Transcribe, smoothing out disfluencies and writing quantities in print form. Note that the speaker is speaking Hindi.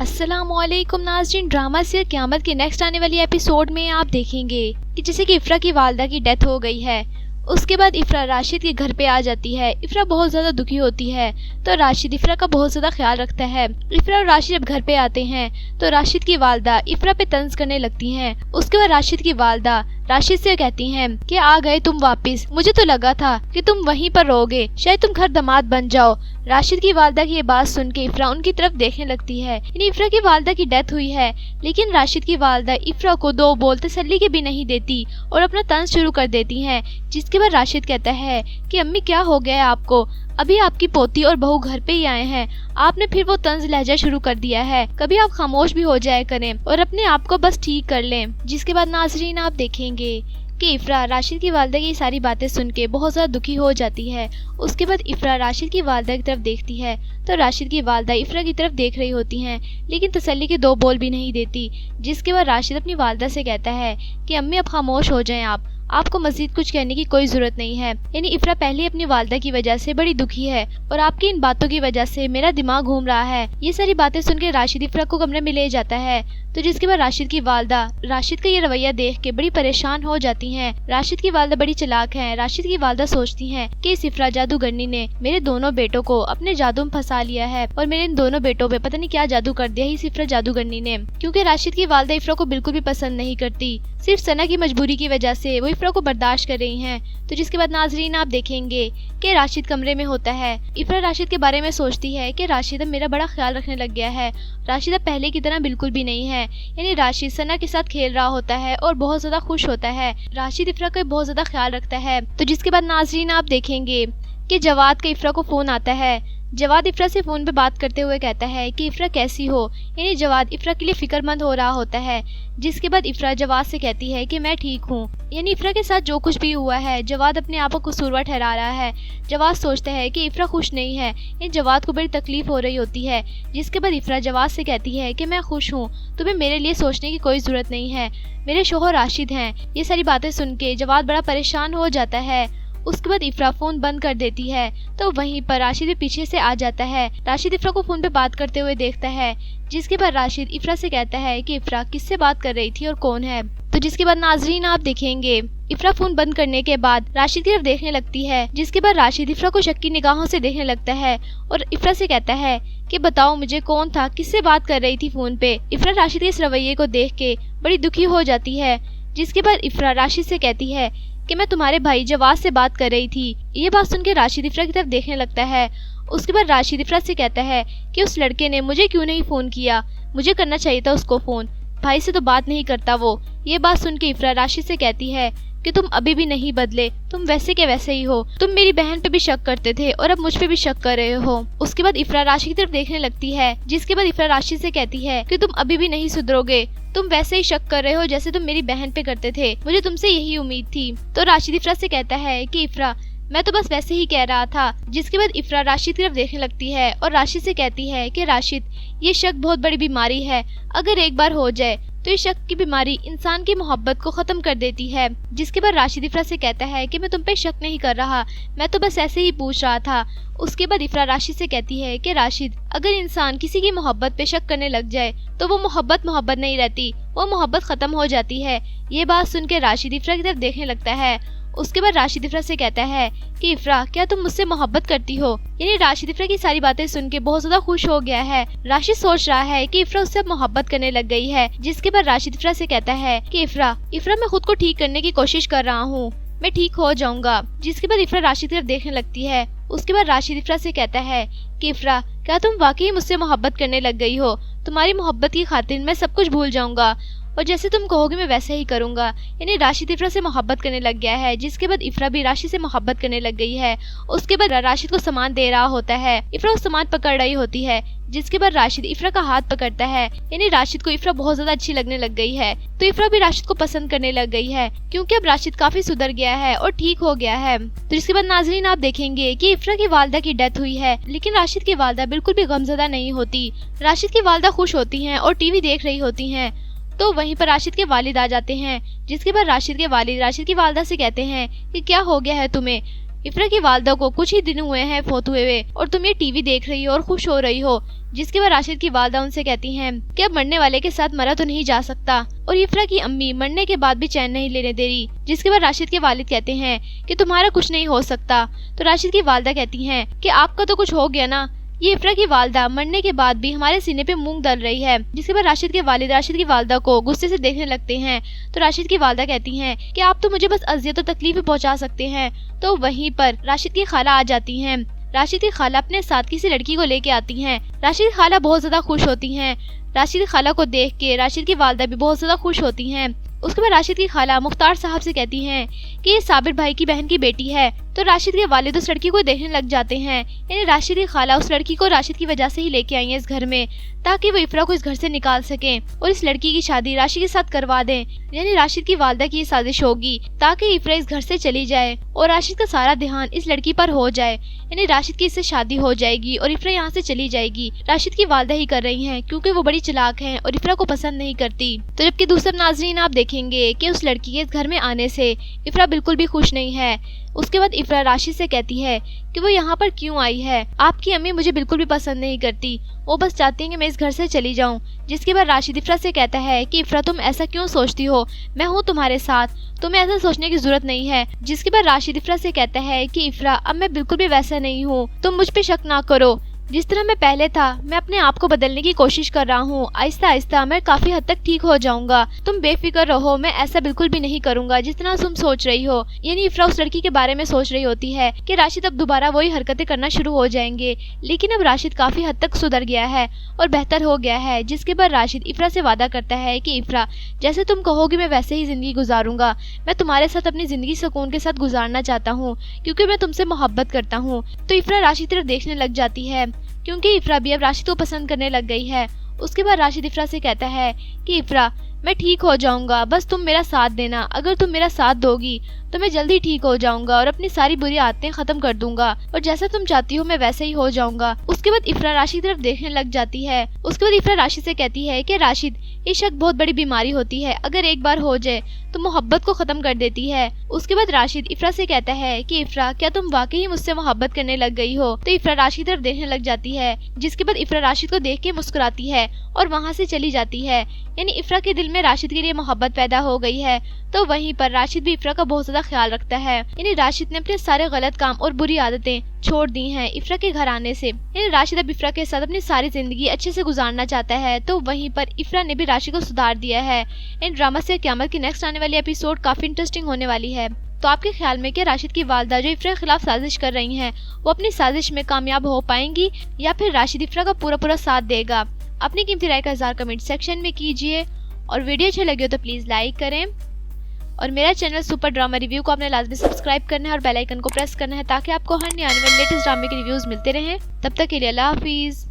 अस्सलामुअलैकुम नाज़रीन, ड्रामा सीरियल क़यामत के नेक्स्ट आने वाली एपिसोड में आप देखेंगे कि जैसे कि इफ़रा की वालदा की डेथ हो गई है। उसके बाद इफ़रा राशिद के घर पे आ जाती है। इफ़रा बहुत ज़्यादा दुखी होती है तो राशिद इफ़रा का बहुत ज़्यादा ख्याल रखता है। इफ़रा और राशिद जब घर पे आते हैं तो राशिद की वालदा इफ़रा पे तंज करने लगती हैं। उसके बाद राशिद की वालदा राशिद से कहती हैं कि आ गए तुम वापस, मुझे तो लगा था कि तुम वहीं पर रहोगे, शायद तुम घर दामाद बन जाओ। राशिद की वालदा की ये बात सुन के इफ़रा उनकी तरफ देखने लगती है। यानी इफ़रा की वालदा की डेथ हुई है, लेकिन राशिद की वालदा इफ़रा को दो बोल तसल्ली के भी नहीं देती और अपना तंज शुरू कर देती हैं। जिसके बाद राशिद कहता है कि अम्मी क्या हो गया है आपको, अभी आपकी पोती और बहू घर पे ही आए हैं, आपने फिर वो तंज लहजा शुरू कर दिया है, कभी आप खामोश भी हो जाया करें और अपने आप को बस ठीक कर लें। जिसके बाद नाजरीन आप देखेंगे कि इफ़रा राशिद की वालदा की सारी बातें सुन के बहुत ज़्यादा दुखी हो जाती है। उसके बाद इफ़रा राशिद की वालदा की तरफ देखती है तो राशिद की वालदा इफ़रा की तरफ देख रही होती हैं, लेकिन तसल्ली के दो बोल भी नहीं देती। जिसके बाद राशिद अपनी वालदा से कहता है कि अम्मी अब खामोश हो जाएं, आपको मज़ीद कुछ कहने की कोई ज़रूरत नहीं है। यानी इफ़रा पहले अपनी वालदा की वजह से बड़ी दुखी है और आपकी इन बातों की वजह से मेरा दिमाग घूम रहा है। ये सारी बातें सुन के राशिद इफ़रा को कमरे में ले जाता है। तो जिसके बाद राशिद की वालदा राशिद का ये रवैया देख के बड़ी परेशान हो जाती हैं। राशिद की वालदा बड़ी चालाक हैं। राशिद की वालदा सोचती हैं कि इस इफ़रा जादूगरनी ने मेरे दोनों बेटों को अपने जादू में फंसा लिया है और मेरे इन दोनों बेटों पे पता नहीं क्या जादू कर दिया है इस इफ़रा जादूगरनी ने। क्योंकि राशिद की वालदा इफ़रा को बिल्कुल भी पसंद नहीं करती, सिर्फ सना की मजबूरी की वजह से वो इफ़रा को बर्दाश्त कर रही हैं। तो जिसके बाद नाजरीन आप देखेंगे कि राशिद कमरे में होता है। इफ़रा राशिद के बारे में सोचती है कि राशिद अब मेरा बड़ा ख्याल रखने लग गया है, राशिद अब पहले की तरह बिल्कुल भी नहीं है। यानी राशिद सना के साथ खेल रहा होता है और बहुत ज़्यादा खुश होता है। राशिद इफ़रा का बहुत ज़्यादा ख्याल रखता है। तो जिसके बाद नाजरीन आप देखेंगे कि जवाद का इफ़रा को फ़ोन आता है। जवाद इफ़रा से फ़ोन पे बात करते हुए कहता है कि इफ़रा कैसी हो। यानी जवाद इफ़रा के लिए फ़िक्रमंद हो रहा होता है। जिसके बाद इफ़रा जवाद से कहती है कि मैं ठीक हूँ। यानी इफ़रा के साथ जो कुछ भी हुआ है जवाद अपने आप को कसूरवार ठहरा रहा है। जवाद सोचता है कि इफ़रा खुश नहीं है, ये जवाद को बड़ी तकलीफ हो रही होती है। जिसके बाद इफ़रा जवाद से कहती है कि मैं खुश हूँ, तुम्हें मेरे लिए सोचने की कोई ज़रूरत नहीं है, मेरे शोहर राशिद हैं। ये सारी बातें सुन के जवाद बड़ा परेशान हो जाता है। उसके बाद इफ़रा फ़ोन बंद कर देती है तो वहीं पर राशिद भी पीछे से आ जाता है। राशिद इफ़रा को फ़ोन पे बात करते हुए देखता है। जिसके बाद राशिद इफ़रा से कहता है कि इफ़रा किससे बात कर रही थी और कौन है। तो जिसके बाद नाजरीन आप देखेंगे इफ़रा फ़ोन बंद करने के बाद राशिद की तरफ देखने लगती है। जिसके बाद राशिद इफ़रा को शक की निगाहों से देखने लगता है और इफ़रा से कहता है कि बताओ मुझे कौन था, किससे बात कर रही थी फ़ोन पे। इफ़रा राशिद के इस रवैये को देख के बड़ी दुखी हो जाती है। जिसके बाद इफ़रा राशिद से कहती है कि मैं तुम्हारे भाई जवाद से बात कर रही थी। ये बात सुन के राशिद इफ़रा की तरफ देखने लगता है। उसके बाद राशिद इफ़रा से कहता है कि उस लड़के ने मुझे क्यों नहीं फ़ोन किया, मुझे करना चाहिए था उसको फ़ोन, भाई से तो बात नहीं करता वो। ये बात सुन के इफ़रा राशिद से कहती है कि तुम अभी भी नहीं बदले, तुम वैसे के वैसे ही हो, तुम मेरी बहन पे भी शक करते थे और अब मुझ पे भी शक कर रहे हो। उसके बाद इफ़रा राशिद की तरफ देखने लगती है। जिसके बाद इफ़रा राशिद से कहती है कि तुम अभी भी नहीं सुधरोगे, तुम वैसे ही शक कर रहे हो जैसे तुम मेरी बहन पे करते थे, मुझे तुमसे यही उम्मीद थी। तो राशिद इफ़रा से कहता है कि इफ़रा मैं तो बस वैसे ही कह रहा था। जिसके बाद इफ़रा राशिद की तरफ देखने लगती है और राशिद से कहती है कि राशिद ये शक बहुत बड़ी बीमारी है, अगर एक बार हो जाए तो इस शक की बीमारी इंसान की मोहब्बत को ख़त्म कर देती है। जिसके बाद राशिद इफ़रा से कहता है कि मैं तुम पे शक नहीं कर रहा, मैं तो बस ऐसे ही पूछ रहा था। उसके बाद इफ़रा राशिद से कहती है कि राशिद अगर इंसान किसी की मोहब्बत पे शक करने लग जाए तो वो मोहब्बत नहीं रहती, वो मोहब्बत ख़त्म हो जाती है। ये बात सुन के राशिद इफ़रा की तरफ देखने लगता है। उसके बाद राशिद इफ़रा से कहता है कि इफ़रा क्या तुम मुझसे मोहब्बत करती हो। यानी राशिद इफ़रा की सारी बातें सुन के बहुत ज़्यादा खुश हो गया है। राशिद सोच रहा है कि इफ़रा उससे मोहब्बत करने लग गई है। जिसके बाद राशिद इफ़रा से कहता है कि इफ़रा मैं खुद को ठीक करने की कोशिश कर रहा हूँ, मैं ठीक हो जाऊंगा। जिसके बाद इफ़रा राशिद की तरफ देखने लगती है। उसके बाद राशिद इफ़रा से कहता है कि इफ़रा क्या तुम वाकई मुझसे मोहब्बत करने लग गई हो, तुम्हारी मोहब्बत की खातिर मैं सब कुछ भूल जाऊंगा और जैसे तुम कहोगे मैं वैसे ही करूंगा। यानी राशिद इफ़रा से मोहब्बत करने लग गया है। जिसके बाद इफ़रा भी राशिद से मोहब्बत करने लग गई है। उसके बाद राशिद को सामान दे रहा होता है, इफ़रा उस सामान पकड़ रही होती है। जिसके बाद राशिद इफ़रा का हाथ पकड़ता है। यानी राशिद को इफ़रा बहुत ज़्यादा अच्छी लगने लग गई है। तो इफ़रा भी राशिद को पसंद करने लग गई है क्योंकि अब राशिद काफ़ी सुधर गया है और ठीक हो गया है। तो इसके बाद नाजरीन आप देखेंगे कि इफ़रा की वालदा की डेथ हुई है, लेकिन राशिद की वालदा बिल्कुल भी गमज़दा नहीं होती। राशिद की वालदा खुश होती हैं और टीवी देख रही होती हैं। तो वहीं पर राशिद के वालिद आ जाते हैं। जिसके बाद राशिद के वालिद राशिद की वालदा से कहते हैं कि क्या हो गया है तुम्हें, इफ्रा की वालदा को कुछ ही दिन हुए हैं फौत हुए और तुम ये टीवी देख रही हो और खुश हो रही हो। जिसके बाद राशिद की वालदा उनसे कहती हैं कि अब मरने वाले के साथ मरा तो नहीं जा सकता और इफ्रा की अम्मी मरने के बाद भी चैन नहीं लेने दे रही। जिसके बाद राशिद के वालिद कहते हैं कि तुम्हारा कुछ नहीं हो सकता। तो राशिद की वालदा कहती हैं कि आपका तो कुछ हो गया ना। ये इफ्रा की वालदा मरने के बाद भी हमारे सीने पे मूंग दल रही है। जिसके बाद राशिद के वालिद राशिद की वालदा को गुस्से से देखने लगते हैं। तो राशिद की वालदा कहती हैं कि आप तो मुझे बस अजियत और तकलीफ पहुंचा सकते हैं। तो वहीं पर राशिद की खाला आ जाती हैं। राशिद की खाला अपने साथ किसी लड़की को लेके आती हैं। राशिद की खाला बहुत ज्यादा खुश होती हैं। राशिद की खाला को देख के राशिद की वालदा भी बहुत ज्यादा खुश होती हैं। उसके बाद राशिद की खाला मुख्तार साहब से कहती हैं कि ये साबिर भाई की बहन की बेटी है। तो राशिद के वालिद उस लड़की को देखने लग जाते हैं। यानी राशिद की खाला उस लड़की को राशिद की वजह से ही लेके आई है इस घर में, ताकि वो इफ्रा को इस घर से निकाल सकें और इस लड़की की शादी राशिद के साथ करवा दें। यानी राशिद की वालदा की ये साजिश होगी ताकि इफ्रा इस घर से चली जाए और राशिद का सारा ध्यान इस लड़की पर हो जाए। यानी राशिद की इससे शादी हो जाएगी और इफ्रा यहाँ से चली जाएगी। राशिद की वालदा ही कर रही हैं क्योंकि वो बड़ी चालाक हैं और इफ्रा को पसंद नहीं करती। तो जबकि दूसरे नाजरीन आप देखेंगे कि उस लड़की के इस घर में आने से इफ्रा बिल्कुल भी खुश नहीं है। उसके बाद इफ्रा राशिद से कहती है कि वो यहाँ पर क्यों आई है। आपकी अम्मी मुझे बिल्कुल भी पसंद नहीं करती, वो बस चाहती हैं कि मैं इस घर से चली जाऊँ। जिसके बाद राशिद इफ्रा से कहता है कि इफ्रा तुम ऐसा क्यों सोचती हो, मैं हूँ तुम्हारे साथ, तुम्हें ऐसा सोचने की जरूरत नहीं है। जिसके बाद राशिद इफ्रा से कहता है कि इफ्रा अब मैं बिल्कुल भी वैसा नहीं हूँ, तुम मुझ पे शक ना करो। जिस तरह मैं पहले था मैं अपने आप को बदलने की कोशिश कर रहा हूँ। आहिस्ता आहिस्ता मैं काफी हद तक ठीक हो जाऊंगा, तुम बेफिक्र रहो, मैं ऐसा बिल्कुल भी नहीं करूंगा जितना तुम सोच रही हो। यानी इफ्रा उस लड़की के बारे में सोच रही होती है कि राशिद अब दोबारा वही हरकतें करना शुरू हो जाएंगे। लेकिन अब राशिद काफी हद तक सुधर गया है और बेहतर हो गया है। जिसके बाद राशिद इफ्रा से वादा करता है कि इफ्रा जैसे तुम कहोगी मैं वैसे ही जिंदगी गुजारूंगा। मैं तुम्हारे साथ अपनी जिंदगी सुकून के साथ गुजारना चाहता हूँ क्योंकि मैं तुमसे मोहब्बत करता हूँ। तो इफ्रा राशिद तरफ देखने लग जाती है क्योंकि इफ्रा भी अब राशिद को पसंद करने लग गई है। उसके बाद राशिद इफ्रा से कहता है कि इफ्रा मैं ठीक हो जाऊंगा, बस तुम मेरा साथ देना। अगर तुम मेरा साथ दोगी तो मैं जल्दी ठीक हो जाऊंगा और अपनी सारी बुरी आदतें खत्म कर दूंगा और जैसा तुम चाहती हो मैं वैसे ही हो जाऊंगा। उसके बाद इफ्रा राशिद तरफ देखने लग जाती है। उसके बाद इफ्रा राशिद से कहती है कि राशिद ये शक बहुत बड़ी बीमारी होती है, अगर एक बार हो जाए तो मोहब्बत को खत्म कर देती है। उसके बाद राशिद इफ्रा से कहता है कि इफ्रा क्या तुम वाकई मुझसे मोहब्बत करने लग गई हो। तो इफ्रा राशिद तरफ देखने लग जाती है। जिसके बाद इफ्रा राशिद को देख के मुस्कुराती है और वहाँ से चली जाती है। यानी इफ्रा के दिल में राशिद के लिए मोहब्बत पैदा हो गई है। तो वहीं पर राशिद भी इफ्रा का बहुत ज्यादा ख्याल रखता है। यानी राशिद ने अपने सारे गलत काम और बुरी आदतें छोड़ दी हैं इफ्रा के घर आने से। यानी राशिद अब इफ्रा के साथ अपनी सारी जिंदगी अच्छे से गुजारना चाहता है। तो वहीं पर इफ्रा ने भी राशिद को सुधार दिया है। इन ड्रामा से क़यामत की नेक्स्ट आने वाली एपिसोड काफी इंटरेस्टिंग होने वाली है। तो आपके ख्याल में क्या राशिद की वालदा जो इफ्रा के खिलाफ साजिश कर रही हैं वो अपनी साजिश में कामयाब हो पाएंगी या फिर राशिद इफ्रा का पूरा साथ देगा? अपनी कीमती राय का इज़हार कमेंट सेक्शन में कीजिए और वीडियो अच्छी लगी हो तो प्लीज़ लाइक करें और मेरा चैनल सुपर ड्रामा रिव्यू को आपने लाजमी सब्सक्राइब करना है और बेल आइकन को प्रेस करना है ताकि आपको हर नए आने वाले लेटेस्ट ड्रामे के रिव्यूज़ मिलते रहें। तब तक के लिए अल्लाह हाफिज़।